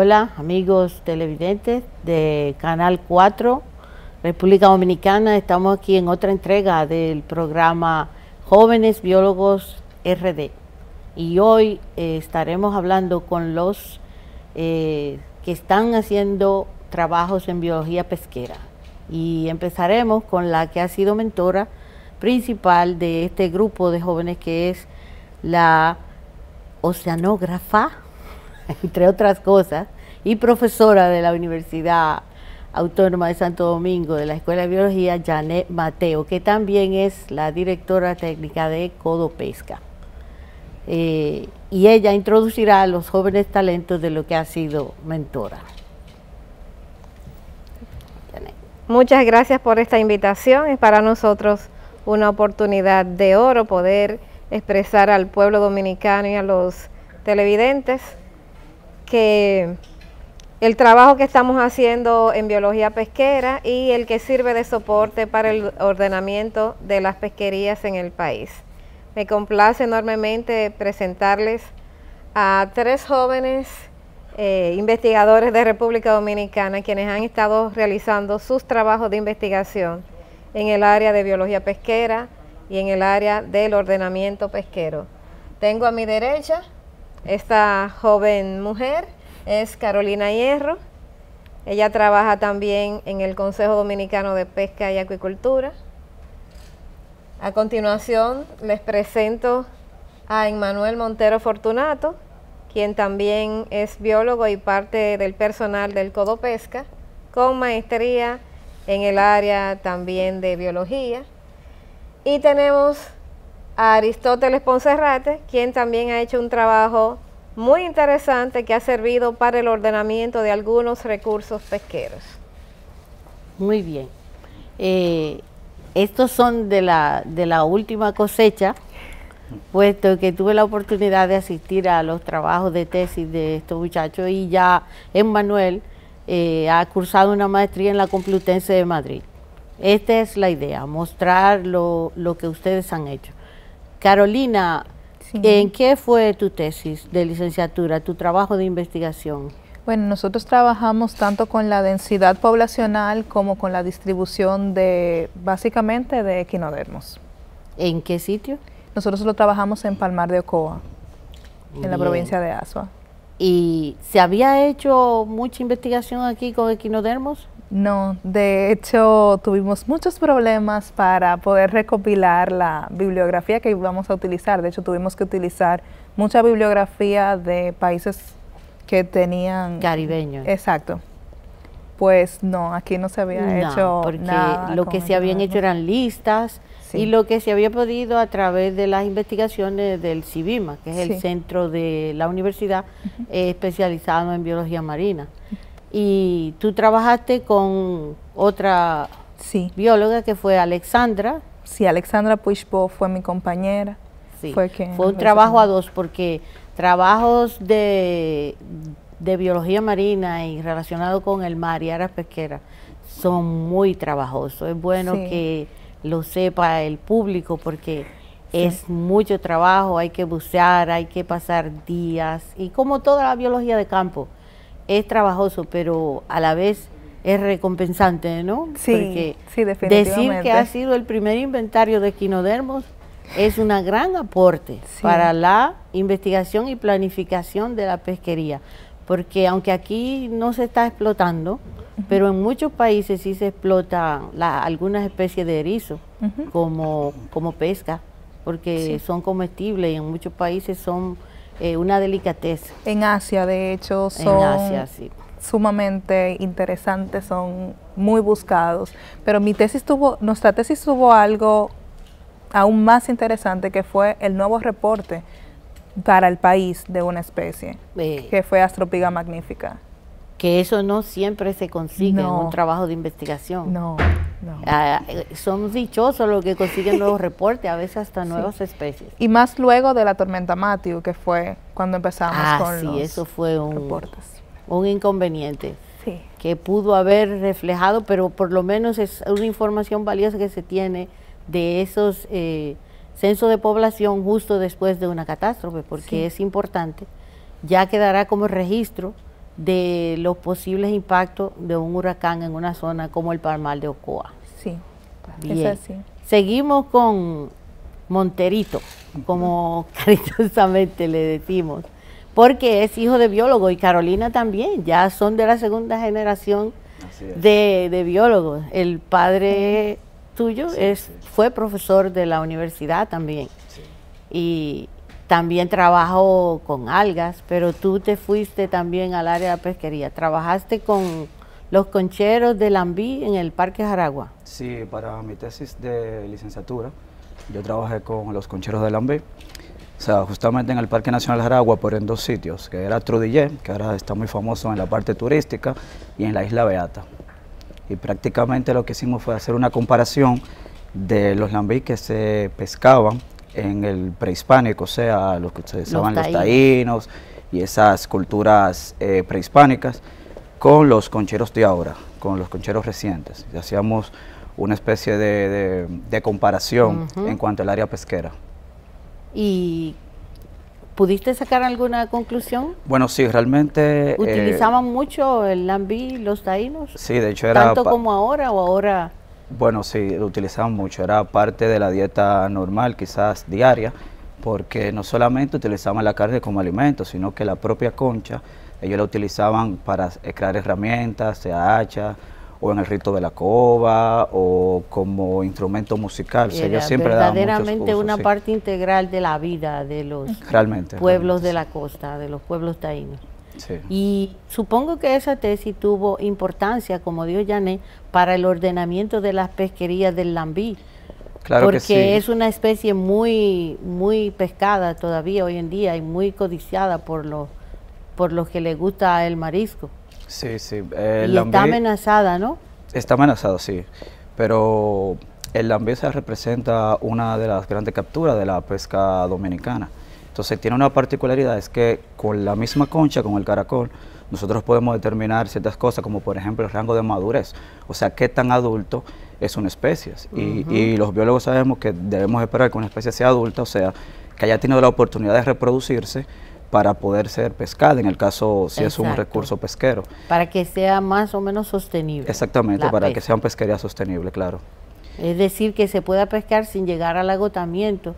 Hola amigos televidentes de Canal 4, República Dominicana. Estamos aquí en otra entrega del programa Jóvenes Biólogos RD. Y hoy estaremos hablando con los que están haciendo trabajos en biología pesquera. Y empezaremos con la que ha sido mentora principal de este grupo de jóvenes, que es la oceanógrafa, entre otras cosas, y profesora de la Universidad Autónoma de Santo Domingo, de la Escuela de Biología, Janet Mateo, que también es la directora técnica de Codopesca. Y ella introducirá a los jóvenes talentos de lo que ha sido mentora. Janet. Muchas gracias por esta invitación. Es para nosotros una oportunidad de oro poder expresar al pueblo dominicano y a los televidentes que el trabajo que estamos haciendo en biología pesquera y el que sirve de soporte para el ordenamiento de las pesquerías en el país. Me complace enormemente presentarles a tres jóvenes investigadores de República Dominicana, quienes han estado realizando sus trabajos de investigación en el área de biología pesquera y en el área del ordenamiento pesquero. Tengo a mi derecha esta joven mujer, es Carolina Hierro. Ella trabaja también en el Consejo Dominicano de Pesca y Acuicultura. A continuación les presento a Emmanuel Montero Fortunato, quien también es biólogo y parte del personal del Codopesca, con maestría en el área también de biología. Y tenemos a Aristóteles Ponserrate, quien también ha hecho un trabajo muy interesante que ha servido para el ordenamiento de algunos recursos pesqueros. Muy bien. Estos son de la última cosecha, puesto que tuve la oportunidad de asistir a los trabajos de tesis de estos muchachos, y ya Emmanuel ha cursado una maestría en la Complutense de Madrid. Esta es la idea, mostrar lo que ustedes han hecho. Carolina, sí. ¿En qué fue tu tesis de licenciatura, tu trabajo de investigación? Bueno, nosotros trabajamos tanto con la densidad poblacional como con la distribución básicamente de equinodermos. ¿En qué sitio? Nosotros lo trabajamos en Palmar de Ocoa, en la provincia de Azua. ¿Y se había hecho mucha investigación aquí con equinodermos? No, de hecho tuvimos muchos problemas para poder recopilar la bibliografía que íbamos a utilizar. De hecho tuvimos que utilizar mucha bibliografía de países que tenían... Caribeños. Exacto. Pues no, aquí no se había hecho porque nada. Lo que se habían hecho eran listas, sí. Y lo que se había podido a través de las investigaciones del CIBIMA, que es el centro de la universidad especializado en biología marina. Y tú trabajaste con otra bióloga que fue Alexandra. Sí, Alexandra Puigbo fue mi compañera. Sí, fue un trabajo a dos, porque trabajos de biología marina y relacionado con el mar y áreas pesqueras son muy trabajosos. Es bueno que lo sepa el público, porque es mucho trabajo, hay que bucear, hay que pasar días, y como toda la biología de campo, es trabajoso, pero a la vez es recompensante, ¿no? Sí, porque definitivamente. Decir que ha sido el primer inventario de equinodermos es un gran aporte para la investigación y planificación de la pesquería, porque aunque aquí no se está explotando, pero en muchos países sí se explotan algunas especies de erizo como pesca, porque son comestibles, y en muchos países son una delicadeza. En Asia, de hecho, son sumamente interesantes, son muy buscados. Pero nuestra tesis tuvo algo aún más interesante, que fue el nuevo reporte para el país de una especie, que fue Astropiga magnifica. Que eso no siempre se consigue en un trabajo de investigación. No. Son dichosos los que consiguen nuevos reportes, a veces hasta nuevas especies. Y más luego de la tormenta Matthew, que fue cuando empezamos con los eso fue reportes. Un inconveniente que pudo haber reflejado, pero por lo menos es una información valiosa que se tiene de esos censos de población justo después de una catástrofe, porque es importante. Ya quedará como registro de los posibles impactos de un huracán en una zona como el Palmar de Ocoa. Sí, bien. Es así. Seguimos con Monterito, como cariñosamente le decimos, porque es hijo de biólogo, y Carolina también, ya son de la segunda generación de biólogos. El padre tuyo fue profesor de la universidad también, y también trabajó con algas, pero tú te fuiste también al área de pesquería. ¿Trabajaste con los concheros de Lambí en el Parque Jaragua? Sí, para mi tesis de licenciatura, yo trabajé con los concheros de Lambí, o sea, justamente en el Parque Nacional Jaragua, pero en dos sitios, que era Trudillé, que ahora está muy famoso en la parte turística, y en la Isla Beata. Y prácticamente lo que hicimos fue hacer una comparación de los lambí que se pescaban en el prehispánico, o sea, lo que ustedes llaman los taínos y esas culturas prehispánicas, con los concheros de ahora, con los concheros recientes. Y hacíamos una especie de comparación en cuanto al área pesquera. ¿Y pudiste sacar alguna conclusión? Bueno, sí, realmente... ¿Utilizaban mucho el lambí, los taínos? Sí, de hecho era... ¿Tanto como ahora o ahora...? Bueno, sí, lo utilizaban mucho, era parte de la dieta normal, quizás diaria, porque no solamente utilizaban la carne como alimento, sino que la propia concha, ellos la utilizaban para crear herramientas, sea hacha, o en el rito de la coba, o como instrumento musical. O sea, ellos siempre daban verdaderamente muchos usos, una parte integral de la vida de los pueblos de la costa, de los pueblos taínos. Sí. Y supongo que esa tesis tuvo importancia, como dijo Janet, para el ordenamiento de las pesquerías del lambí. Claro porque que sí. Es una especie muy pescada todavía hoy en día y muy codiciada por los que les gusta el marisco. Sí, sí. Y lambí está amenazada, ¿no? Está amenazado, sí. Pero el lambí representa una de las grandes capturas de la pesca dominicana. Entonces tiene una particularidad, es que con la misma concha, con el caracol, nosotros podemos determinar ciertas cosas, como por ejemplo el rango de madurez, o sea, qué tan adulto es una especie. Y los biólogos sabemos que debemos esperar que una especie sea adulta, o sea, que haya tenido la oportunidad de reproducirse para poder ser pescada, en el caso si es un recurso pesquero. Para que sea más o menos sostenible. Exactamente, para que sea una pesquería sostenible, claro. Es decir, que se pueda pescar sin llegar al agotamiento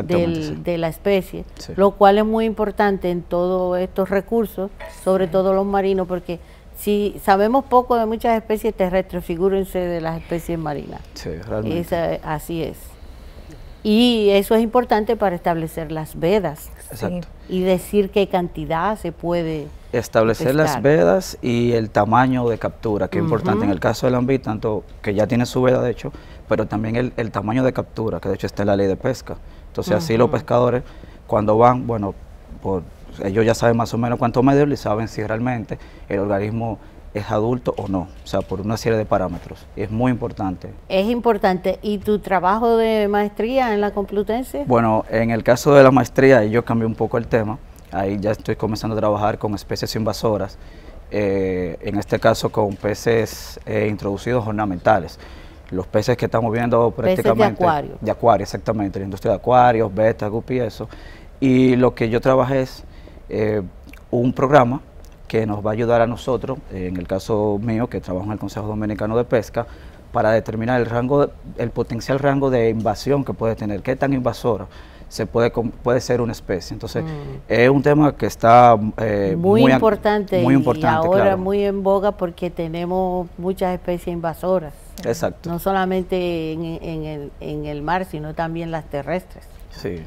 de la especie, lo cual es muy importante en todos estos recursos, sobre todo los marinos, porque si sabemos poco de muchas especies terrestres, figúrense de las especies marinas. Sí, realmente. Así es. Y eso es importante para establecer las vedas. Exacto. Y decir qué cantidad se puede establecer pescar. Las vedas y el tamaño de captura, que es importante en el caso del lambí, tanto que ya tiene su veda de hecho, pero también el tamaño de captura, que de hecho está en la ley de pesca. Entonces así los pescadores cuando van, bueno, ellos ya saben más o menos cuánto medir y saben si realmente el organismo es adulto o no, o sea, por una serie de parámetros. Y es muy importante. Es importante. ¿Y tu trabajo de maestría en la Complutense? Bueno, en el caso de la maestría, yo cambié un poco el tema. Ahí ya estoy comenzando a trabajar con especies invasoras, en este caso con peces introducidos ornamentales. Los peces que estamos viendo prácticamente... Peces de acuario. De acuario, exactamente, la industria de acuarios, beta, guppy, eso. Y lo que yo trabajé es un programa que nos va a ayudar a nosotros, en el caso mío, que trabajo en el Consejo Dominicano de Pesca, para determinar el potencial rango de invasión que puede tener, qué tan invasora puede ser una especie. Entonces, es un tema que está muy importante y ahora claro. Muy en boga porque tenemos muchas especies invasoras. Exacto. No solamente en el mar, sino también las terrestres. Sí.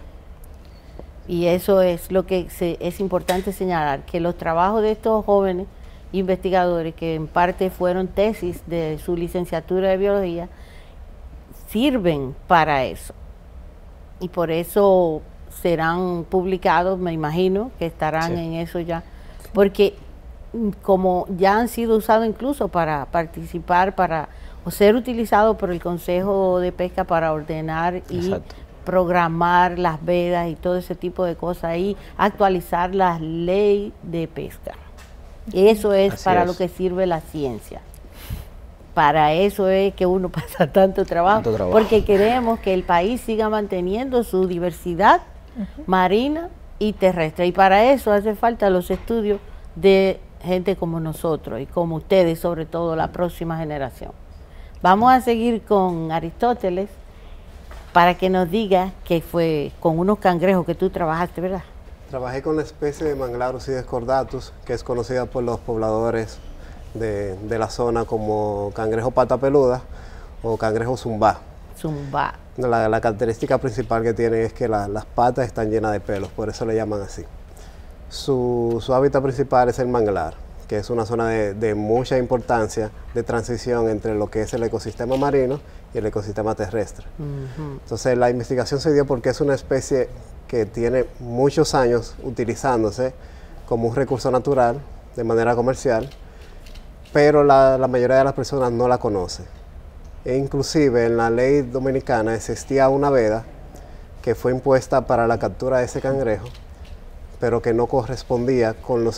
Y eso es lo que es importante señalar, que los trabajos de estos jóvenes investigadores, que en parte fueron tesis de su licenciatura de biología, sirven para eso. Y por eso serán publicados, me imagino, que estarán en eso ya, porque como ya han sido usados incluso para participar, o ser utilizados por el Consejo de Pesca para ordenar y programar las vedas y todo ese tipo de cosas y actualizar la ley de pesca. Eso es para lo que sirve la ciencia. Para eso es que uno pasa tanto trabajo, porque queremos que el país siga manteniendo su diversidad marina y terrestre. Y para eso hace falta los estudios de gente como nosotros y como ustedes, sobre todo la próxima generación. Vamos a seguir con Aristóteles para que nos diga que fue con unos cangrejos que tú trabajaste, ¿verdad? Trabajé con la especie de Manglar Ursides cordatus, que es conocida por los pobladores de la zona como cangrejo pata peluda o cangrejo zumbá. Zumbá. La característica principal que tiene es que las patas están llenas de pelos, por eso le llaman así. Su hábitat principal es el manglar, que es una zona de mucha importancia de transición entre lo que es el ecosistema marino y el ecosistema terrestre. Entonces la investigación se dio porque es una especie que tiene muchos años utilizándose como un recurso natural de manera comercial, pero la mayoría de las personas no la conoce. E inclusive en la ley dominicana existía una veda que fue impuesta para la captura de ese cangrejo, pero que no correspondía con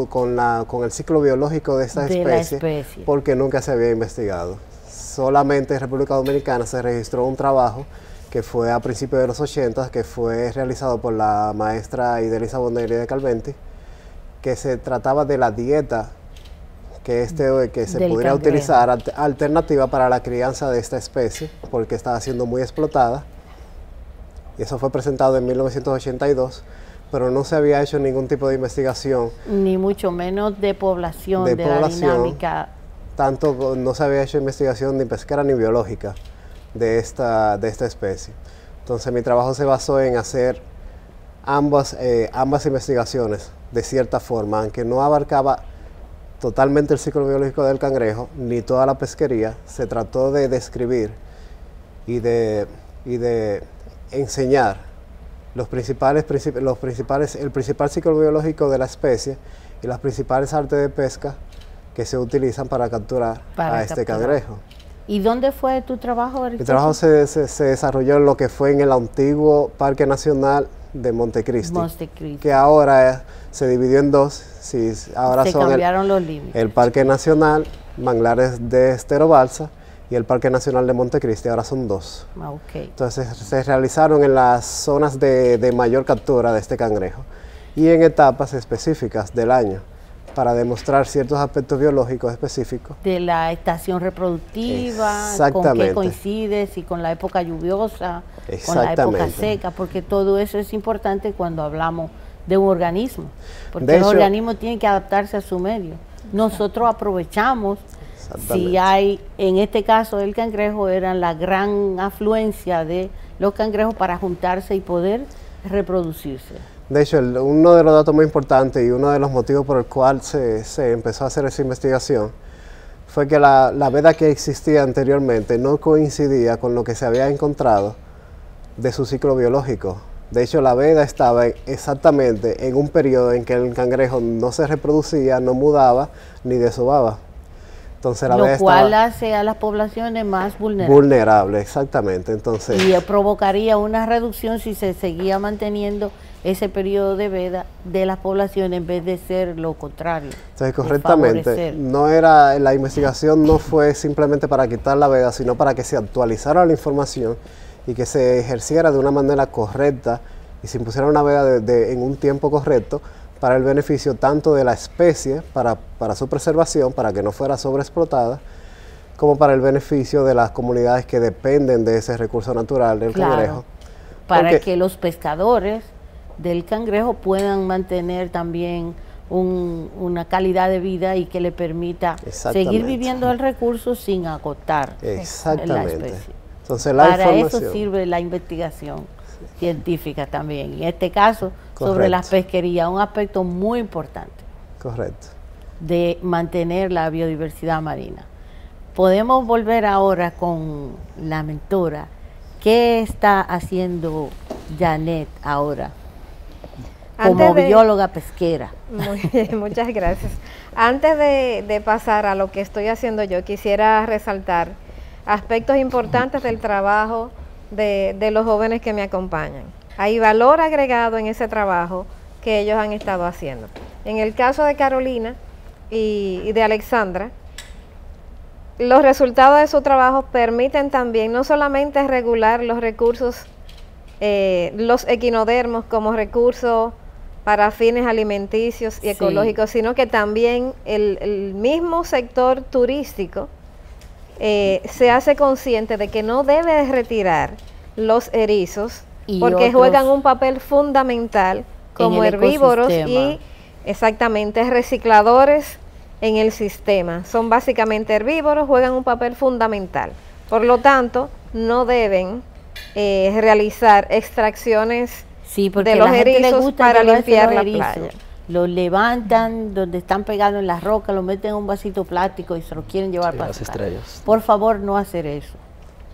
con el ciclo biológico de esta especie, porque nunca se había investigado. Solamente en República Dominicana se registró un trabajo que fue a principios de los 80, que fue realizado por la maestra Idelisa Bonelli de Calventi, que se trataba de la dieta que se podría utilizar alternativa para la crianza de esta especie, porque estaba siendo muy explotada. Y eso fue presentado en 1982, pero no se había hecho ningún tipo de investigación. Ni mucho menos de población, de la dinámica. Tanto no se había hecho investigación ni pesquera ni biológica de esta especie. Entonces mi trabajo se basó en hacer ambas investigaciones de cierta forma, aunque no abarcaba totalmente el ciclo biológico del cangrejo, ni toda la pesquería. Se trató de describir y de enseñar el principal ciclo biológico de la especie y las principales artes de pesca que se utilizan para capturar a este cangrejo. ¿Y dónde fue tu trabajo, Aristóteles? Mi trabajo se desarrolló en lo que fue en el antiguo Parque Nacional de Montecristi, que ahora se dividió en dos. Ahora se cambiaron los límites. El Parque Nacional Manglares de Estero Balsa y el Parque Nacional de Montecristi, ahora son dos. Entonces se realizaron en las zonas de mayor captura de este cangrejo y en etapas específicas del año, para demostrar ciertos aspectos biológicos específicos. De la estación reproductiva, con qué coincide, si con la época lluviosa, con la época seca, porque todo eso es importante cuando hablamos de un organismo, porque el organismo tiene que adaptarse a su medio. Nosotros aprovechamos, si hay, en este caso el cangrejo, eran la gran afluencia de los cangrejos para juntarse y poder reproducirse. De hecho, uno de los datos muy importantes y uno de los motivos por el cual se empezó a hacer esa investigación fue que la veda que existía anteriormente no coincidía con lo que se había encontrado de su ciclo biológico. De hecho, la veda estaba exactamente en un periodo en que el cangrejo no se reproducía, no mudaba ni desovaba. Entonces, lo cual hace a las poblaciones más vulnerables. Vulnerables, exactamente. Entonces, y provocaría una reducción si se seguía manteniendo ese periodo de veda de las poblaciones en vez de ser lo contrario. Entonces, correctamente, la investigación no fue simplemente para quitar la veda, sino para que se actualizara la información y que se ejerciera de una manera correcta y se impusiera una veda en un tiempo correcto para el beneficio tanto de la especie, para su preservación, para que no fuera sobreexplotada, como para el beneficio de las comunidades que dependen de ese recurso natural del cangrejo. Para que los pescadores del cangrejo puedan mantener también una calidad de vida y que le permita seguir viviendo el recurso sin agotar la especie. Entonces, para eso sirve la investigación científica también. En este caso, sobre las pesquerías, un aspecto muy importante. Correcto. De mantener la biodiversidad marina. Podemos volver ahora con la mentora. ¿Qué está haciendo Janet ahora como bióloga pesquera? Muchas gracias. Antes de pasar a lo que estoy haciendo yo, quisiera resaltar aspectos importantes del trabajo de los jóvenes que me acompañan. Hay valor agregado en ese trabajo que ellos han estado haciendo. En el caso de Carolina y de Alexandra, los resultados de su trabajo permiten también no solamente regular los recursos, los equinodermos como recurso para fines alimenticios y ecológicos, sino que también el mismo sector turístico se hace consciente de que no debe retirar los erizos porque juegan un papel fundamental como herbívoros y exactamente recicladores en el sistema. Son básicamente herbívoros, juegan un papel fundamental. Por lo tanto, no deben realizar extracciones de los erizos para limpiar la playa. Lo levantan donde están pegados en las rocas, lo meten en un vasito plástico y se lo quieren llevar para las estrellas. Por favor, no hacer eso,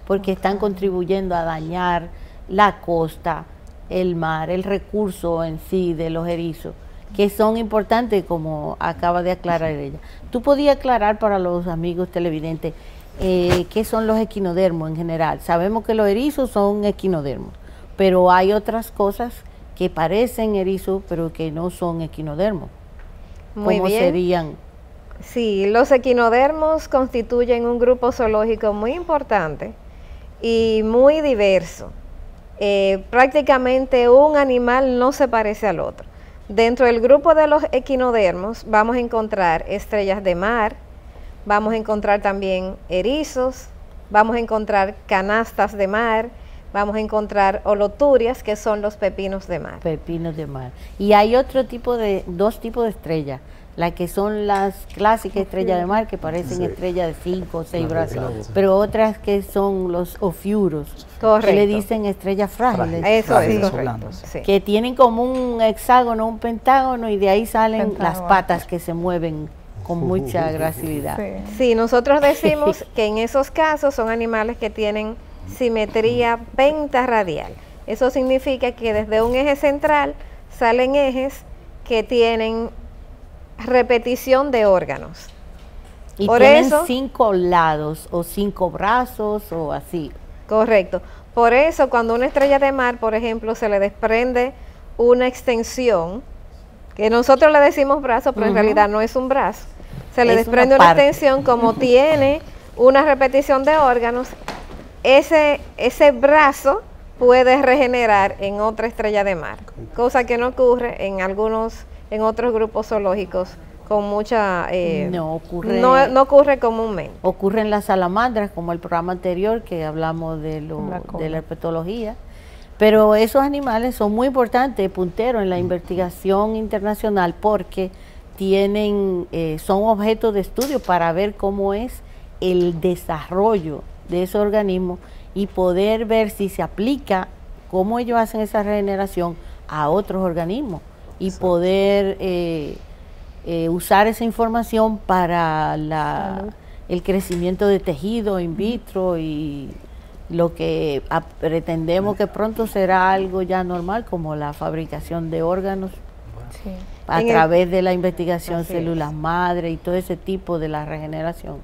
porque están contribuyendo a dañar la costa, el mar, el recurso en sí de los erizos, que son importantes, como acaba de aclarar ella. ¿Tú podías aclarar para los amigos televidentes qué son los equinodermos en general? Sabemos que los erizos son equinodermos, pero hay otras cosas que parecen erizos, pero que no son equinodermos. Muy ¿Cómo bien serían? Sí, los equinodermos constituyen un grupo zoológico muy importante y muy diverso. Prácticamente un animal no se parece al otro. Dentro del grupo de los equinodermos vamos a encontrar estrellas de mar, vamos a encontrar también erizos, vamos a encontrar canastas de mar, vamos a encontrar holoturias, que son los pepinos de mar. Pepinos de mar. Y hay otro tipo dos tipos de estrellas, las que son las clásicas estrellas de mar, que parecen estrellas de 5 o 6 brazos, pero otras que son los ofiuros, que le dicen estrellas frágiles. Eso es correcto. Que tienen como un hexágono, un pentágono, y de ahí salen las patas que se mueven con mucha gracilidad. Sí, nosotros decimos que en esos casos son animales que tienen simetría pentarradial. Eso significa que desde un eje central salen ejes que tienen repetición de órganos. Y por tienen eso 5 lados o 5 brazos o así. Correcto. Por eso cuando una estrella de mar, por ejemplo, se le desprende una extensión, que nosotros le decimos brazo, pero en realidad no es un brazo, se le desprende una extensión, como tiene una repetición de órganos, ese brazo puede regenerar en otra estrella de mar, cosa que no ocurre en otros grupos zoológicos con mucha... no ocurre comúnmente. Ocurre en las salamandras, como el programa anterior que hablamos de la herpetología, pero esos animales son muy importantes, punteros en la investigación internacional, porque son objetos de estudio para ver cómo es el desarrollo de esos organismos y poder ver si se aplica cómo ellos hacen esa regeneración a otros organismos y poder usar esa información para el crecimiento de tejido in vitro y lo que pretendemos que pronto será algo ya normal, como la fabricación de órganos a través de la investigación células madre y todo ese tipo de la regeneración.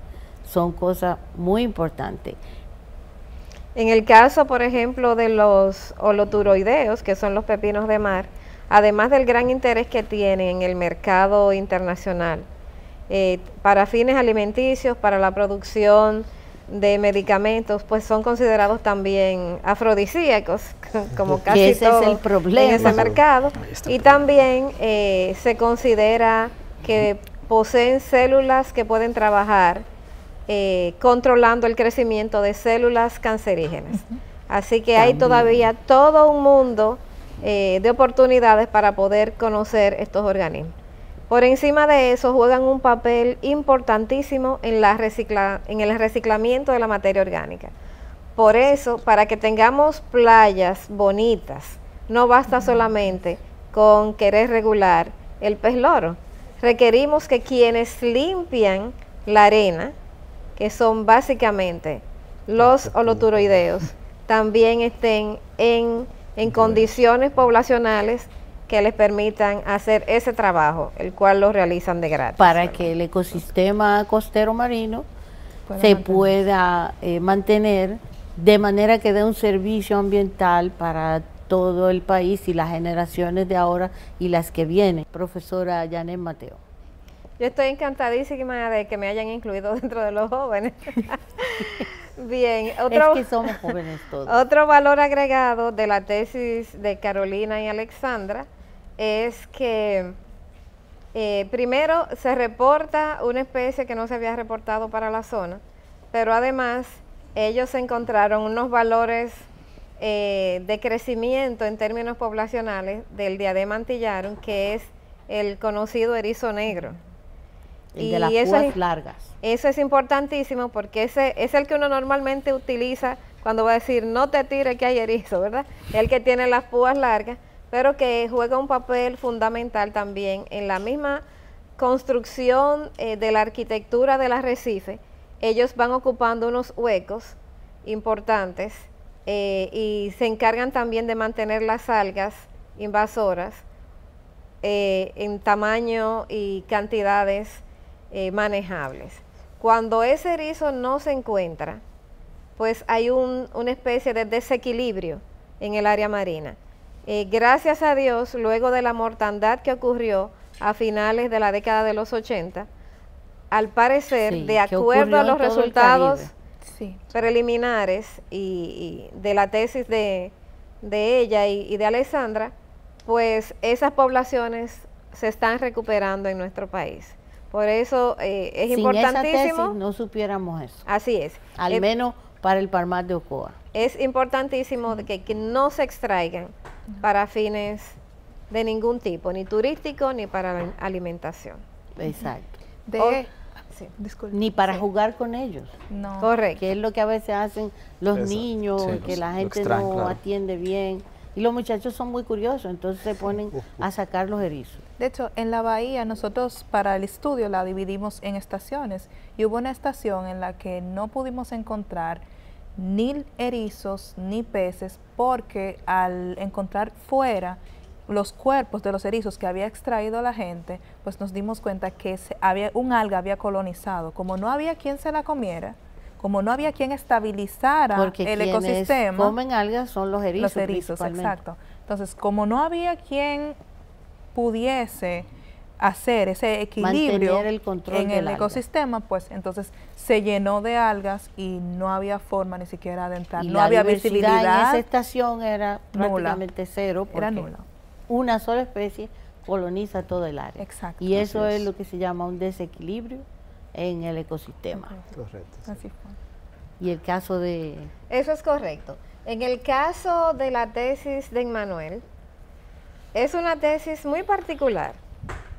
Son cosas muy importantes. En el caso, por ejemplo, de los holoturoideos, que son los pepinos de mar, además del gran interés que tienen en el mercado internacional, para fines alimenticios, para la producción de medicamentos, pues son considerados también afrodisíacos, como casi todo es el problema en ese mercado, y también se considera que poseen células que pueden trabajar controlando el crecimiento de células cancerígenas. Así que hay todavía todo un mundo de oportunidades para poder conocer estos organismos. Por encima de eso, juegan un papel importantísimo en el reciclamiento de la materia orgánica. Por eso, para que tengamos playas bonitas, no basta solamente con querer regular el pez loro. Requerimos que quienes limpian la arena, que son básicamente los holoturoideos, también estén en condiciones poblacionales que les permitan hacer ese trabajo, el cual lo realizan de gratis. Para que el ecosistema costero marino se pueda mantener de manera que dé un servicio ambiental para todo el país y las generaciones de ahora y las que vienen. Profesora Yanet Mateo. Yo estoy encantadísima de que me hayan incluido dentro de los jóvenes. Bien, es que somos jóvenes todos. Otro valor agregado de la tesis de Carolina y Alexandra es que primero se reporta una especie que no se había reportado para la zona, pero además ellos encontraron unos valores de crecimiento en términos poblacionales del Diadema antillarum, que es el conocido erizo negro. El de las púas largas. Eso es importantísimo porque ese es el que uno normalmente utiliza cuando va a decir no te tires que hay erizo, ¿verdad? El que tiene las púas largas, pero que juega un papel fundamental también en la misma construcción de la arquitectura del arrecife. Ellos van ocupando unos huecos importantes y se encargan también de mantener las algas invasoras en tamaño y cantidades manejables. Cuando ese erizo no se encuentra, pues hay una especie de desequilibrio en el área marina. Gracias a Dios, luego de la mortandad que ocurrió a finales de la década de los 80, al parecer, sí, de acuerdo a los resultados preliminares y de la tesis de ella y de Alessandra, pues esas poblaciones se están recuperando en nuestro país. Por eso es importantísimo. Sin esa tesis no supiéramos eso. Así es. Al menos para el Palmar de Ocoa. Es importantísimo que no se extraigan para fines de ningún tipo, ni turístico ni para la alimentación. Exacto. Ni para jugar con ellos. No. Correcto. Que es lo que a veces hacen los niños, que la gente no atiende bien. Y los muchachos son muy curiosos, entonces se ponen a sacar los erizos. De hecho, en la bahía nosotros para el estudio la dividimos en estaciones y hubo una estación en la que no pudimos encontrar ni erizos ni peces porque al encontrar fuera los cuerpos de los erizos que había extraído la gente, pues nos dimos cuenta que un alga había colonizado. Como no había quien se la comiera, como no había quien estabilizara el ecosistema. Porque comen algas son los erizos. Los erizos, exacto. Entonces, como no había quien pudiese hacer ese equilibrio en el ecosistema, pues entonces se llenó de algas y no había forma ni siquiera de entrar. No había visibilidad. En esa estación era prácticamente cero. Era nula. Una sola especie coloniza todo el área. Exacto. Y eso es lo que se llama un desequilibrio en el ecosistema. Correcto. Sí. Así fue. Y el caso de... Eso es correcto. En el caso de la tesis de Emmanuel, es una tesis muy particular.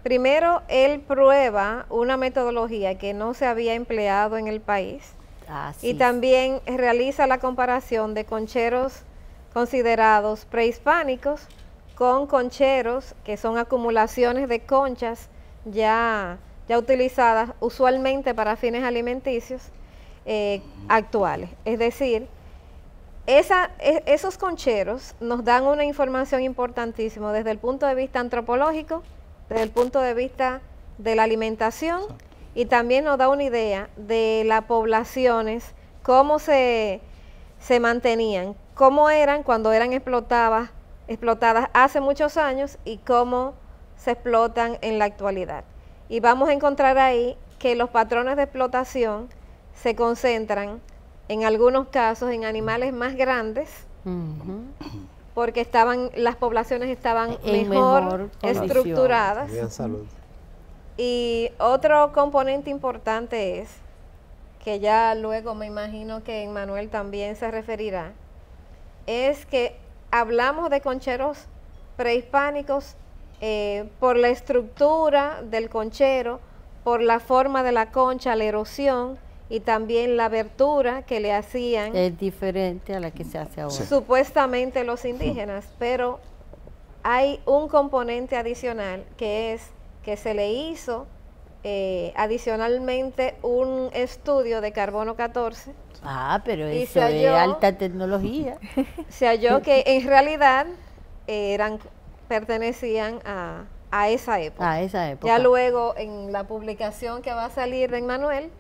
Primero, él prueba una metodología que no se había empleado en el país y también realiza la comparación de concheros considerados prehispánicos con concheros que son acumulaciones de conchas ya utilizadas usualmente para fines alimenticios actuales. Es decir, esos concheros nos dan una información importantísima desde el punto de vista antropológico, desde el punto de vista de la alimentación y también nos da una idea de las poblaciones, cómo se mantenían, cómo eran cuando eran explotadas hace muchos años y cómo se explotan en la actualidad. Y vamos a encontrar ahí que los patrones de explotación se concentran en algunos casos en animales más grandes, porque las poblaciones estaban mejor estructuradas. Salud. Y otro componente importante es, que ya luego me imagino que Emmanuel también se referirá, es que hablamos de concheros prehispánicos por la estructura del conchero, por la forma de la concha, la erosión y también la abertura que le hacían. Es diferente a la que se hace ahora. Supuestamente los indígenas, pero hay un componente adicional que es que se le hizo adicionalmente un estudio de carbono 14. Pero eso es alta tecnología. Se halló que en realidad pertenecían a esa época. A esa época. Ya luego en la publicación que va a salir de Emmanuel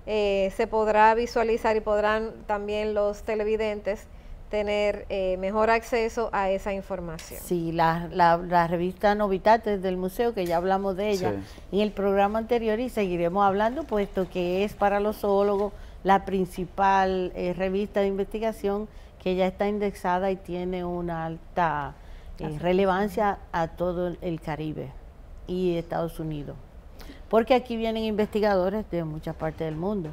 se podrá visualizar y podrán también los televidentes tener mejor acceso a esa información. Sí, la revista Novitates del museo, que ya hablamos de ella en el programa anterior y seguiremos hablando, puesto que es para los zoólogos la principal revista de investigación, que ya está indexada y tiene una alta relevancia a todo el Caribe y Estados Unidos, porque aquí vienen investigadores de muchas partes del mundo.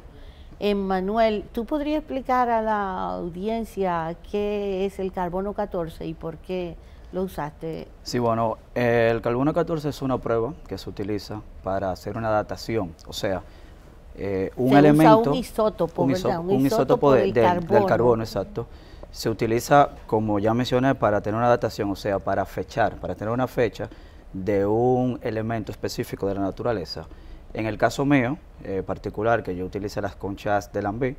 Manuel, ¿tú podrías explicar a la audiencia qué es el carbono 14 y por qué lo usaste? Sí, bueno, el carbono 14 es una prueba que se utiliza para hacer una datación, o sea, un elemento, usa un isótopo, ¿verdad? Un isótopo del carbono, exacto. Se utiliza, como ya mencioné, para tener una datación, o sea, para fechar, para tener una fecha de un elemento específico de la naturaleza. En el caso mío, particular, que yo utilicé las conchas de Lambí,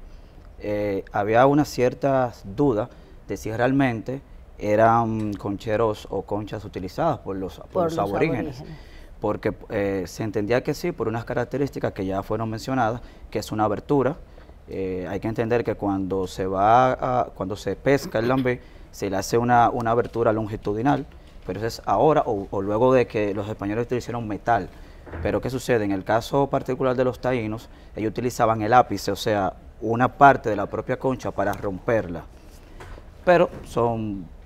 había unas ciertas dudas de si realmente eran concheros o conchas utilizadas por los aborígenes. Porque se entendía que sí, por unas características que ya fueron mencionadas, que es una abertura. Hay que entender que cuando se pesca el lambí, se le hace una abertura longitudinal, pero eso es ahora o luego de que los españoles utilizaron metal. Pero ¿qué sucede? En el caso particular de los taínos, ellos utilizaban el ápice, o sea, una parte de la propia concha para romperla. Pero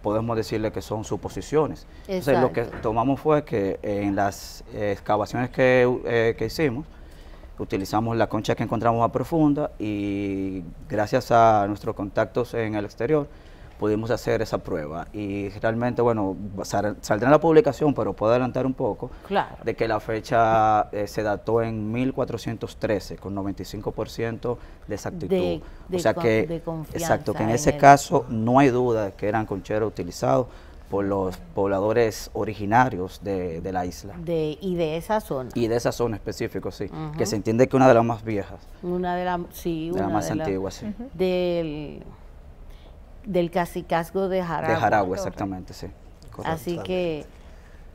podemos decirle que son suposiciones. Entonces, lo que tomamos fue que en las excavaciones que hicimos, utilizamos la concha que encontramos más profunda y gracias a nuestros contactos en el exterior pudimos hacer esa prueba y realmente, bueno, saldrá en la publicación, pero puedo adelantar un poco, claro, de que la fecha se dató en 1413 con 95% de exactitud. O sea que, exacto, que en ese caso no hay duda de que eran concheros utilizados por los pobladores originarios de la isla. Y de esa zona. Y de esa zona específica, sí, que se entiende que una de las más viejas. Una de las, sí, de las más antiguas, sí. Del cacicazgo de Jaragua. De Jaragua, exactamente, sí. Correcto. Así que,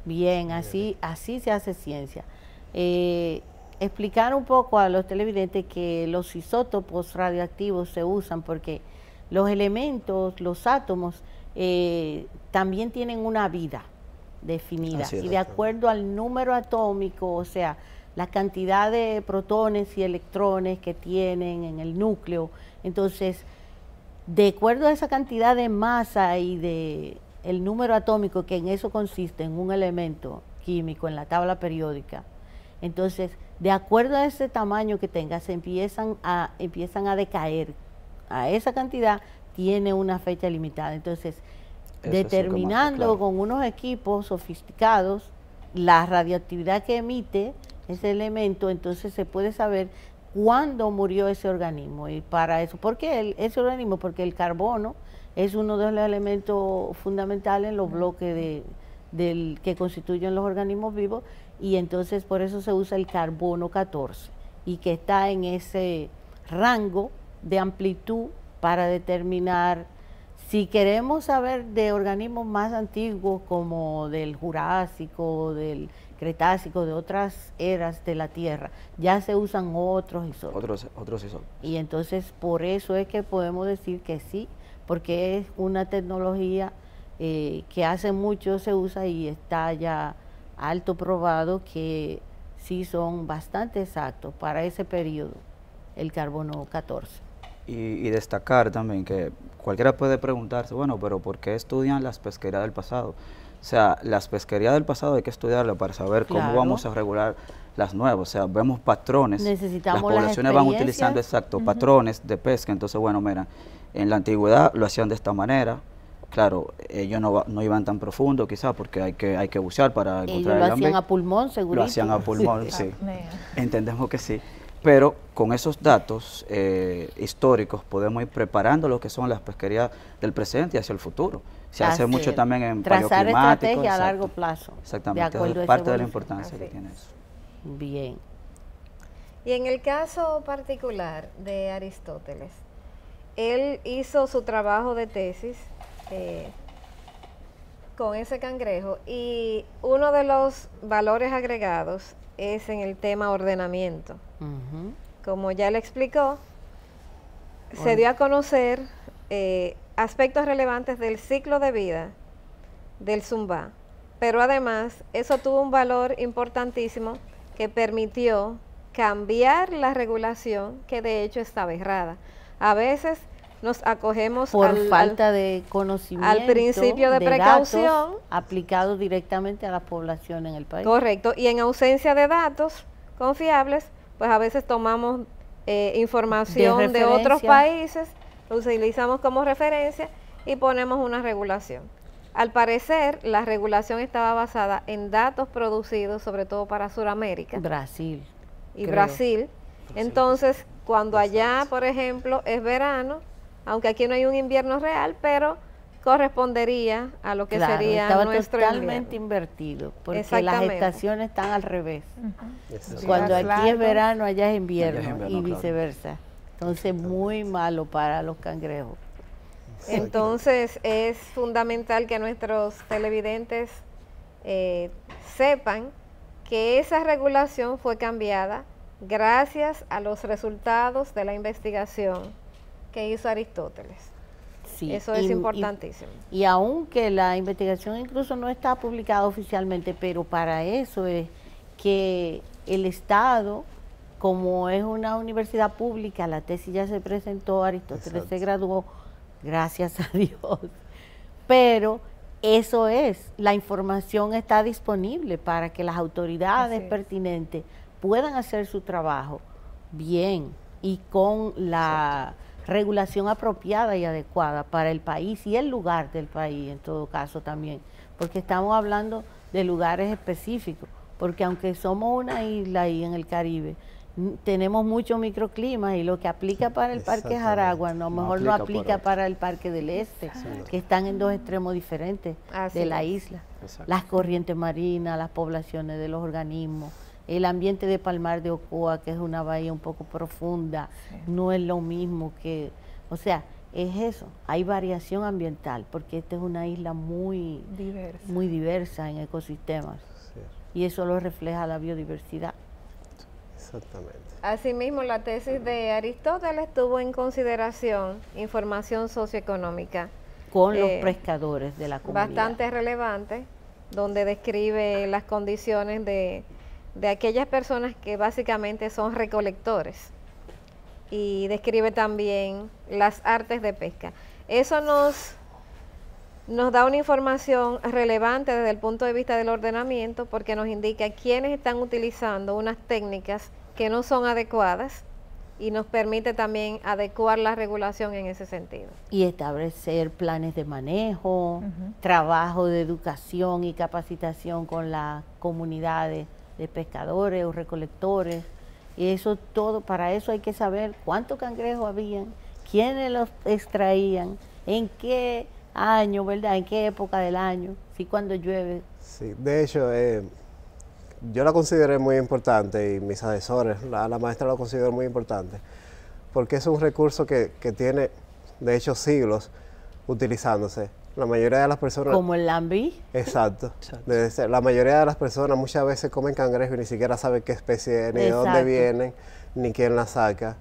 bien, así se hace ciencia. Explicar un poco a los televidentes que los isótopos radioactivos se usan porque los elementos, los átomos, también tienen una vida definida. Y de acuerdo al número atómico, o sea, la cantidad de protones y electrones que tienen en el núcleo, entonces, de acuerdo a esa cantidad de masa y de el número atómico, que en eso consiste, en un elemento químico, en la tabla periódica, entonces, de acuerdo a ese tamaño que tenga, se empiezan a decaer. A esa cantidad tiene una fecha limitada. Entonces, determinando con unos equipos sofisticados la radioactividad que emite ese elemento, entonces se puede saber cuándo murió ese organismo. Y para eso, ¿por qué ese organismo? Porque el carbono es uno de los elementos fundamentales en los bloques que constituyen los organismos vivos, y entonces por eso se usa el carbono 14, y que está en ese rango de amplitud para determinar. Si queremos saber de organismos más antiguos como del Jurásico, del Cretácico, de otras eras de la Tierra, ya se usan otros isótopos. Otros isótopos. Y entonces por eso es que podemos decir que sí, porque es una tecnología que hace mucho se usa y está ya alto probado que sí son bastante exactos para ese periodo, el carbono 14. Y destacar también que cualquiera puede preguntarse, bueno, pero ¿por qué estudian las pesquerías del pasado? O sea, las pesquerías del pasado hay que estudiarlas para saber cómo vamos a regular las nuevas. O sea, vemos patrones, necesitamos las poblaciones van utilizando patrones de pesca. Entonces, bueno, mira, en la antigüedad lo hacían de esta manera. Claro, ellos no iban tan profundo quizás porque hay que bucear para encontrar el lo hacían a pulmón, seguro. Lo hacían a pulmón, sí. Entendemos que sí. Pero con esos datos históricos podemos ir preparando lo que son las pesquerías del presente y hacia el futuro. Se hace mucho también en trazar estrategia a largo plazo. Exactamente, es parte de la importancia que tiene eso. Bien. Y en el caso particular de Aristóteles, él hizo su trabajo de tesis con ese cangrejo y uno de los valores agregados es en el tema ordenamiento. Como ya le explicó, se dio a conocer aspectos relevantes del ciclo de vida del Zumbá, pero además eso tuvo un valor importantísimo que permitió cambiar la regulación que de hecho estaba errada. A veces nos acogemos por falta de conocimiento, al principio de precaución aplicado directamente a la población en el país. Correcto, y en ausencia de datos confiables, pues a veces tomamos información de otros países, lo utilizamos como referencia y ponemos una regulación. Al parecer, la regulación estaba basada en datos producidos sobre todo para Sudamérica. Brasil. Y Brasil. Entonces, cuando allá, por ejemplo, es verano, aunque aquí no hay un invierno real, pero correspondería a lo que sería nuestro totalmente invierno. Invertido, porque las estaciones están al revés. Cuando aquí largos. Es verano, allá es invierno, y claro. viceversa. Entonces, muy malo para los cangrejos. Entonces, es fundamental que nuestros televidentes sepan que esa regulación fue cambiada gracias a los resultados de la investigación que hizo Aristóteles. Sí, eso es importantísimo. Y aunque la investigación incluso no está publicada oficialmente, pero para eso es que el Estado, como es una universidad pública, la tesis ya se presentó, Aristóteles se graduó, gracias a Dios, pero eso es, la información está disponible para que las autoridades pertinentes puedan hacer su trabajo bien y con la regulación apropiada y adecuada para el país y el lugar del país en todo caso también, porque estamos hablando de lugares específicos, porque aunque somos una isla ahí en el Caribe, tenemos muchos microclimas y lo que aplica para el Parque Jaragua a lo mejor no aplica para el Parque del Este, que están en dos extremos diferentes de la isla. Las corrientes marinas, las poblaciones de los organismos, el ambiente de Palmar de Ocoa, que es una bahía un poco profunda, no es lo mismo que, o sea, es eso, hay variación ambiental, porque esta es una isla muy diversa en ecosistemas, y eso lo refleja la biodiversidad. Exactamente. Asimismo, la tesis de Aristóteles tuvo en consideración información socioeconómica con los pescadores de la comunidad. Bastante relevante, donde describe las condiciones de aquellas personas que básicamente son recolectores, y describe también las artes de pesca. Eso nos da una información relevante desde el punto de vista del ordenamiento, porque nos indica quiénes están utilizando unas técnicas que no son adecuadas y nos permite también adecuar la regulación en ese sentido. Y establecer planes de manejo, trabajo de educación y capacitación con las comunidades de pescadores o recolectores, y eso todo, para eso hay que saber cuántos cangrejos habían, quiénes los extraían, en qué año, ¿verdad? En qué época del año, si cuando llueve. Sí, de hecho, yo la consideré muy importante y mis asesores, la maestra la consideró muy importante, porque es un recurso que tiene, de hecho, siglos utilizándose. La mayoría de las personas... Como el lambí. Exacto. La mayoría de las personas muchas veces comen cangrejo y ni siquiera saben qué especie es, ni de dónde vienen, ni quién la saca.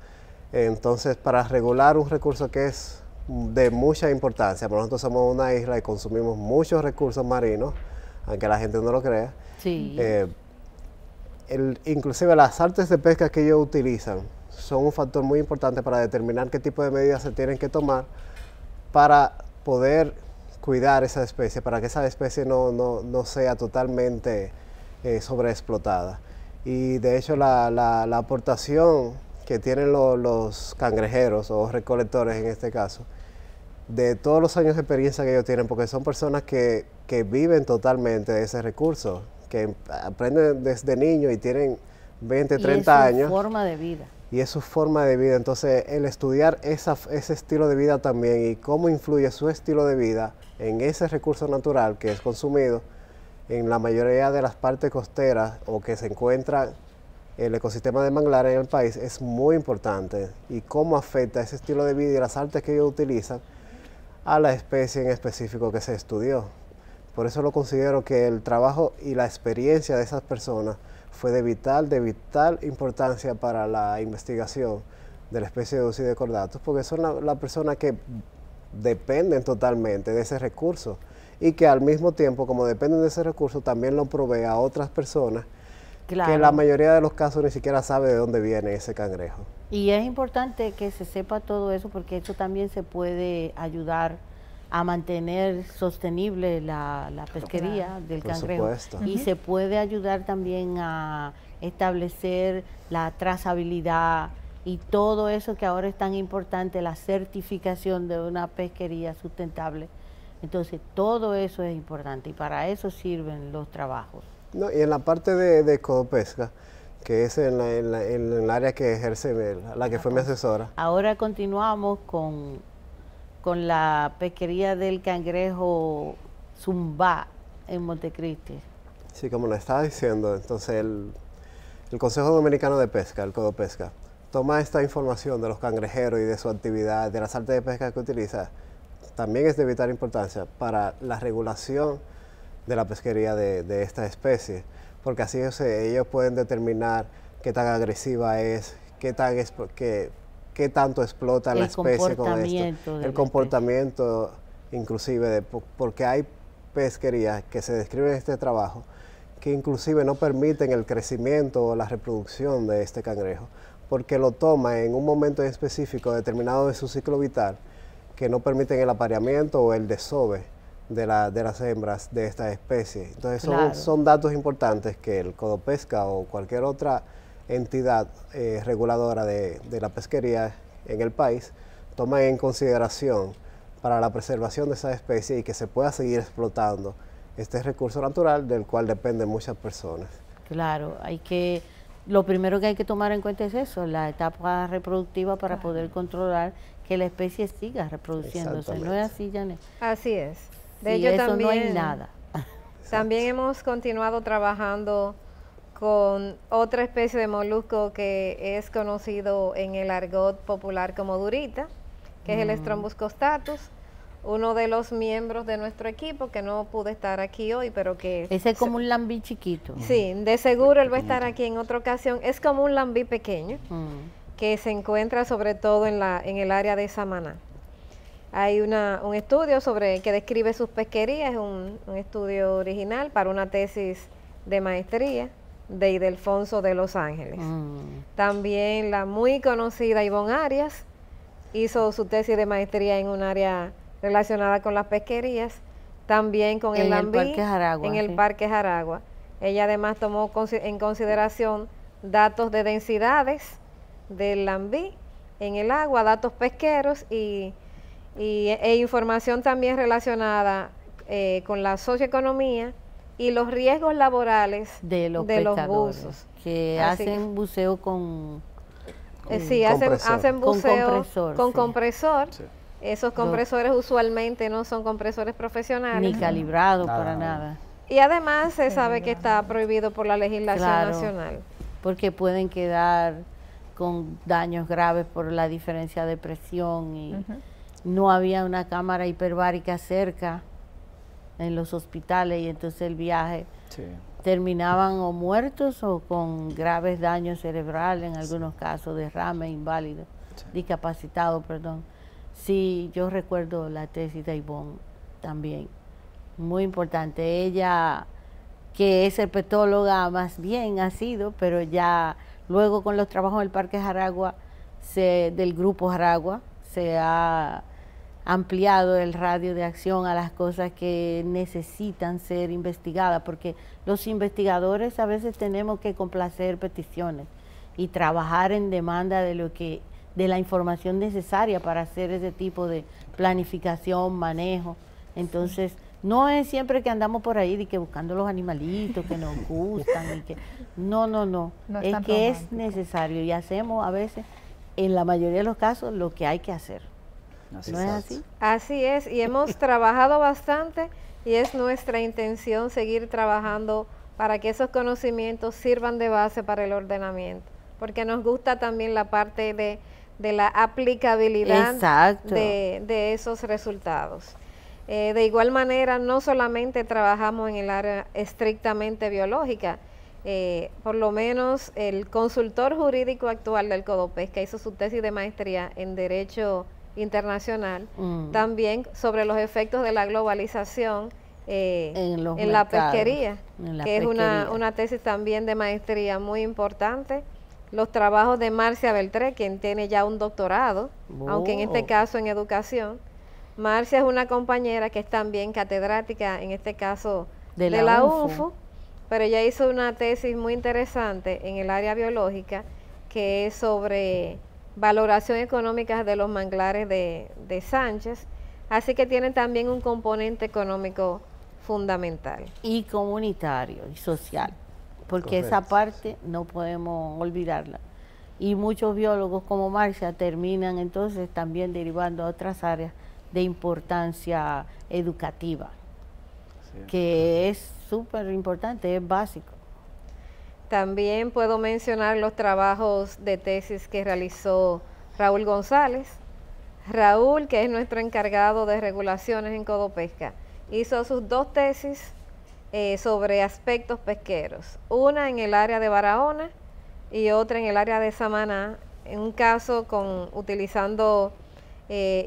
Entonces, para regular un recurso que es de mucha importancia, porque nosotros somos una isla y consumimos muchos recursos marinos, aunque la gente no lo crea. Sí. Inclusive las artes de pesca que ellos utilizan son un factor muy importante para determinar qué tipo de medidas se tienen que tomar para poder cuidar esa especie, para que esa especie no sea totalmente sobreexplotada. Y de hecho la aportación que tienen los cangrejeros o recolectores en este caso, de todos los años de experiencia que ellos tienen, porque son personas que viven totalmente de ese recurso, que aprenden desde niños y tienen 20, 30 años. Y es su forma de vida. Y es su forma de vida. Entonces, el estudiar ese estilo de vida también y cómo influye su estilo de vida en ese recurso natural que es consumido en la mayoría de las partes costeras o que se encuentra el ecosistema de manglares en el país es muy importante. Y cómo afecta ese estilo de vida y las artes que ellos utilizan a la especie en específico que se estudió. Por eso lo considero que el trabajo y la experiencia de esas personas fue de vital importancia para la investigación de la especie de Dulcidia cordatus, porque son las personas que dependen totalmente de ese recurso y que al mismo tiempo, como dependen de ese recurso, también lo provee a otras personas que la mayoría de los casos ni siquiera sabe de dónde viene ese cangrejo. Y es importante que se sepa todo eso porque eso también se puede ayudar a mantener sostenible la pesquería del cangrejo. Supuesto. Y se puede ayudar también a establecer la trazabilidad y todo eso que ahora es tan importante, la certificación de una pesquería sustentable. Entonces, todo eso es importante y para eso sirven los trabajos. No, y en la parte de Codopesca, que es en el área que ejerce, la que fue mi asesora. Ahora continuamos con la pesquería del cangrejo Zumbá en Montecristi. Sí, como lo estaba diciendo, entonces el Consejo Dominicano de Pesca, el Codopesca, toma esta información de los cangrejeros y de su actividad, de las artes de pesca que utiliza, también es de vital importancia para la regulación de la pesquería de esta especie, porque así ellos pueden determinar qué tan agresiva es, qué tanto explota la especie con esto, el comportamiento inclusive, porque hay pesquerías que se describen en este trabajo que inclusive no permiten el crecimiento o la reproducción de este cangrejo, porque lo toma en un momento específico determinado de su ciclo vital que no permiten el apareamiento o el desove de las hembras de esta especie. Entonces son datos importantes que el Codopesca o cualquier otra entidad reguladora de la pesquería en el país toma en consideración para la preservación de esa especie y que se pueda seguir explotando este recurso natural del cual dependen muchas personas. Claro, lo primero que hay que tomar en cuenta es eso, la etapa reproductiva para poder controlar que la especie siga reproduciéndose. ¿No es así, Janet? Así es. De hecho, eso también, no hay nada. También hemos continuado trabajando con otra especie de molusco que es conocido en el argot popular como durita, que es el Strombus costatus, uno de los miembros de nuestro equipo que no pudo estar aquí hoy, pero que... Ese es como un lambí chiquito. Sí, de seguro él va a estar aquí en otra ocasión. Es como un lambí pequeño que se encuentra sobre todo en el área de Samaná. Hay un estudio que describe sus pesquerías, es un estudio original para una tesis de maestría de Ildefonso de Los Ángeles. También la muy conocida Ivonne Arias hizo su tesis de maestría en un área relacionada con las pesquerías, también con el lambí en el Parque Jaragua. Ella además tomó en consideración datos de densidades del lambí en el agua, datos pesqueros e información también relacionada con la socioeconomía y los riesgos laborales de los buzos que hacen buceo con hacen buceo con compresor. Sí. Esos compresores usualmente no son compresores profesionales. Ni calibrados para nada. Y además se sabe que está prohibido por la legislación nacional. Porque pueden quedar con daños graves por la diferencia de presión y no había una cámara hiperbárica cerca en los hospitales y entonces el viaje terminaban o muertos o con graves daños cerebrales, en algunos casos derrame, inválido, discapacitado, perdón. Sí, yo recuerdo la tesis de Ivonne también, muy importante. Ella, que es herpetóloga más bien ha sido, pero ya luego con los trabajos del Parque Jaragua, del Grupo Jaragua, se ha ampliado el radio de acción a las cosas que necesitan ser investigadas, porque los investigadores a veces tenemos que complacer peticiones y trabajar en demanda de la información necesaria para hacer ese tipo de planificación, manejo. Entonces, no es siempre que andamos por ahí buscando los animalitos que nos gustan y que no es que es necesario y hacemos a veces, en la mayoría de los casos, lo que hay que hacer. ¿No es así? Así es, y hemos trabajado bastante y es nuestra intención seguir trabajando para que esos conocimientos sirvan de base para el ordenamiento, porque nos gusta también la parte de la aplicabilidad de esos resultados. De igual manera, no solamente trabajamos en el área estrictamente biológica, por lo menos el consultor jurídico actual del Codopesca hizo su tesis de maestría en Derecho Internacional, también sobre los efectos de la globalización en la pesquería, que es una tesis también de maestría muy importante. Los trabajos de Marcia Beltré, quien tiene ya un doctorado, aunque en este caso en educación. Marcia es una compañera que es también catedrática, en este caso de la UNFU, pero ella hizo una tesis muy interesante en el área biológica, que es sobre valoración económica de los manglares de Sánchez, así que tiene también un componente económico fundamental. Y comunitario y social, porque correcto, esa parte no podemos olvidarla. Y muchos biólogos como Marcia terminan entonces también derivando a otras áreas de importancia educativa, sí, que es súper importante, es básico. También puedo mencionar los trabajos de tesis que realizó Raúl González. Raúl, que es nuestro encargado de regulaciones en Codopesca, hizo sus 2 tesis sobre aspectos pesqueros, una en el área de Barahona y otra en el área de Samaná, en un caso utilizando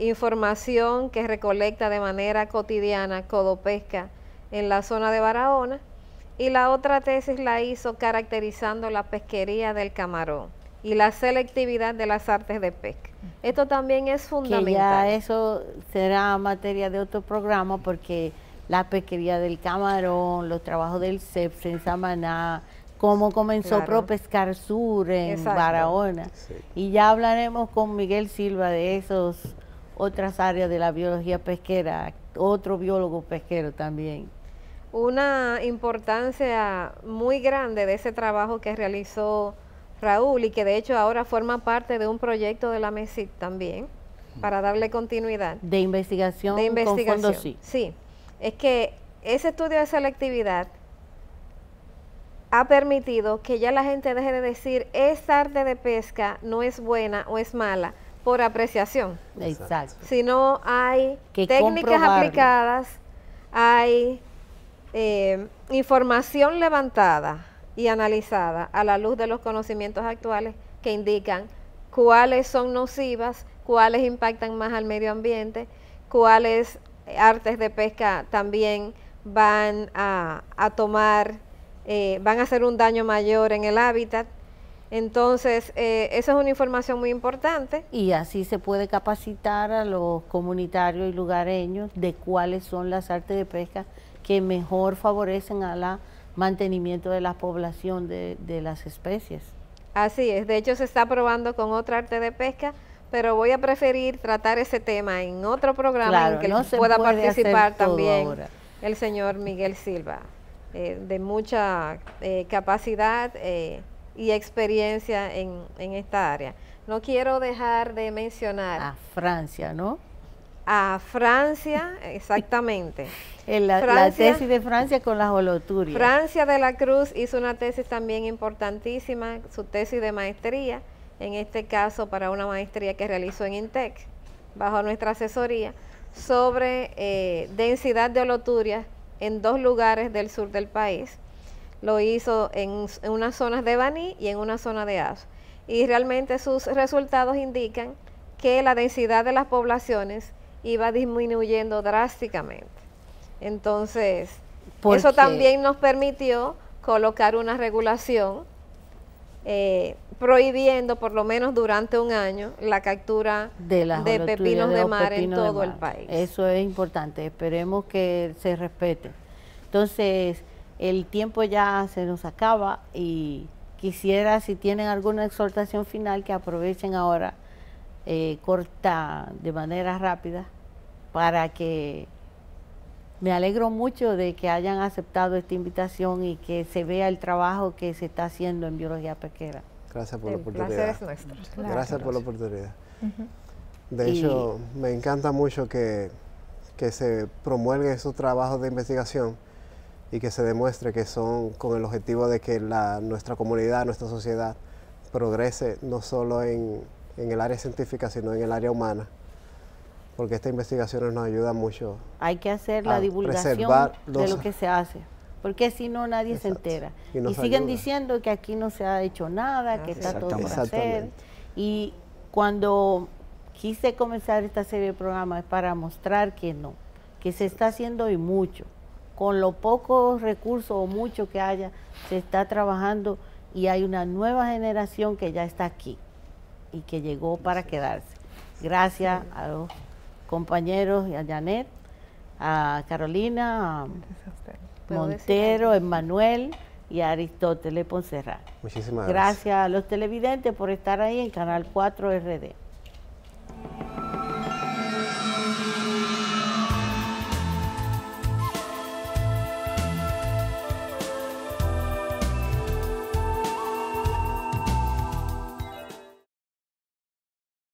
información que recolecta de manera cotidiana Codopesca en la zona de Barahona, y la otra tesis la hizo caracterizando la pesquería del camarón y la selectividad de las artes de pesca. Esto también es fundamental. Que ya eso será materia de otro programa, porque la pesquería del camarón, los trabajos del CEPS en Samaná, cómo comenzó ProPescar Sur en Barahona. Sí. Y ya hablaremos con Miguel Silva de esas otras áreas de la biología pesquera, otro biólogo pesquero también. Una importancia muy grande de ese trabajo que realizó Raúl, y que de hecho ahora forma parte de un proyecto de la MESIC también, para darle continuidad. De investigación. Con fondos, sí. Sí, es que ese estudio de selectividad ha permitido que ya la gente deje de decir esta arte de pesca no es buena o es mala por apreciación. Exacto. Sino hay técnicas aplicadas, hay información levantada y analizada a la luz de los conocimientos actuales que indican cuáles son nocivas, cuáles impactan más al medio ambiente, cuáles artes de pesca también van a van a hacer un daño mayor en el hábitat. Entonces, esa es una información muy importante. Y así se puede capacitar a los comunitarios y lugareños de cuáles son las artes de pesca que mejor favorecen al mantenimiento de la población de las especies. Así es, de hecho se está probando con otra arte de pesca, pero voy a preferir tratar ese tema en otro programa, en que no pueda participar también el señor Miguel Silva, de mucha capacidad y experiencia en esta área. No quiero dejar de mencionar a Francia, ¿no? A Francia, exactamente. La tesis de Francia con las holoturias. Francia de la Cruz hizo una tesis también importantísima, su tesis de maestría, en este caso para una maestría que realizó en INTEC, bajo nuestra asesoría, sobre densidad de holoturias en 2 lugares del sur del país. Lo hizo en unas zonas de Baní y en una zona de Azo. Y realmente sus resultados indican que la densidad de las poblaciones iba disminuyendo drásticamente. Entonces, eso también nos permitió colocar una regulación prohibiendo por lo menos durante un año la captura de pepinos de mar en todo el país. Eso es importante, esperemos que se respete. Entonces, el tiempo ya se nos acaba y quisiera, si tienen alguna exhortación final, que aprovechen ahora, corta de manera rápida, para que me alegro mucho de que hayan aceptado esta invitación y que se vea el trabajo que se está haciendo en biología pesquera. Gracias por la oportunidad. El placer es nuestro. Gracias por la oportunidad. De hecho, me encanta mucho que se promuevan esos trabajos de investigación y que se demuestre que son con el objetivo de que nuestra comunidad, nuestra sociedad progrese no solo en el área científica, sino en el área humana, porque estas investigaciones nos ayudan mucho. Hay que hacer la divulgación de lo que se hace, porque si no nadie se entera. Y siguen diciendo que aquí no se ha hecho nada, que está todo por hacer. Y cuando quise comenzar esta serie de programas es para mostrar que no, que se está haciendo y mucho, con los pocos recursos o mucho que haya, se está trabajando y hay una nueva generación que ya está aquí y que llegó para quedarse. Gracias a los compañeros y a Janet, a Carolina, a Montero, Emmanuel y a Aristóteles Ponserrat. Muchísimas gracias. Gracias a los televidentes por estar ahí en Canal 4 RD.